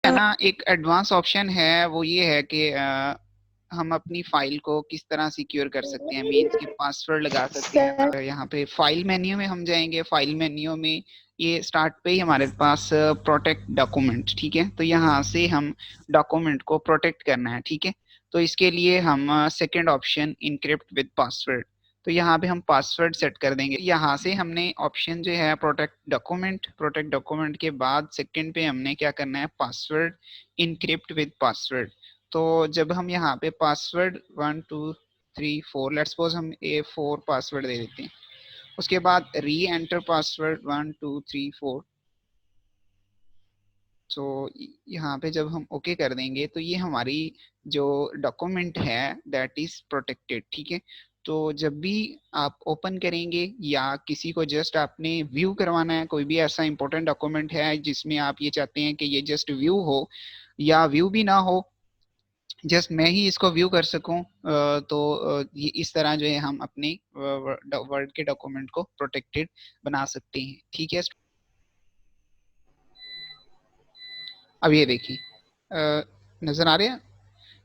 है ना, एक एडवांस ऑप्शन है, वो ये है कि हम अपनी फाइल को किस तरह सिक्योर कर सकते हैं, मीन्स कि पासवर्ड लगा सकते हैं। यहाँ पे फाइल मेन्यू में हम जाएंगे, फाइल मेन्यू में ये स्टार्ट पे ही हमारे पास प्रोटेक्ट डॉक्यूमेंट, ठीक है। तो यहाँ से हम डॉक्यूमेंट को प्रोटेक्ट करना है, ठीक है। तो इसके लिए हम second option encrypt with password, तो यहाँ पे हम पासवर्ड सेट कर देंगे। यहाँ से हमने ऑप्शन जो है प्रोटेक्ट डॉक्यूमेंट के बाद सेकंड पे हमने क्या करना है, पासवर्ड इनक्रिप्ट विद पासवर्ड। तो जब हम यहाँ पे पासवर्ड 1 2 3 4, लेट्स सपोज हम A4 पासवर्ड दे देते हैं, उसके बाद री एंटर पासवर्ड 1 2 3 4। तो यहाँ पे जब हम ओके कर देंगे तो ये हमारी जो डॉक्यूमेंट है दैट इज प्रोटेक्टेड, ठीक है। तो जब भी आप ओपन करेंगे या किसी को जस्ट आपने व्यू करवाना है, कोई भी ऐसा इंपॉर्टेंट डॉक्यूमेंट है जिसमें आप ये चाहते हैं कि ये जस्ट व्यू हो या व्यू भी ना हो, जस्ट मैं ही इसको व्यू कर सकूं, तो ये इस तरह जो है हम अपने वर्ड के डॉक्यूमेंट को प्रोटेक्टेड बना सकते हैं, ठीक है। अब ये देखिए नजर आ रहे हैं,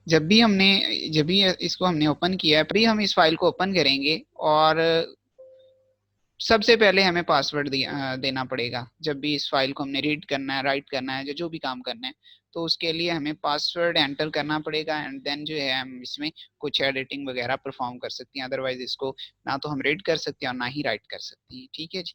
जब भी इसको हमने ओपन किया है, फिर हम इस फाइल को ओपन करेंगे और सबसे पहले हमें पासवर्ड देना पड़ेगा। जब भी इस फाइल को हमने रीड करना है, राइट करना है, जो भी काम करना है, तो उसके लिए हमें पासवर्ड एंटर करना पड़ेगा एंड देन जो है हम इसमें कुछ एडिटिंग वगैरह परफॉर्म कर सकते हैं। अदरवाइज इसको ना तो हम रीड कर सकते हैं और ना ही राइट कर सकते हैं, ठीक है जी।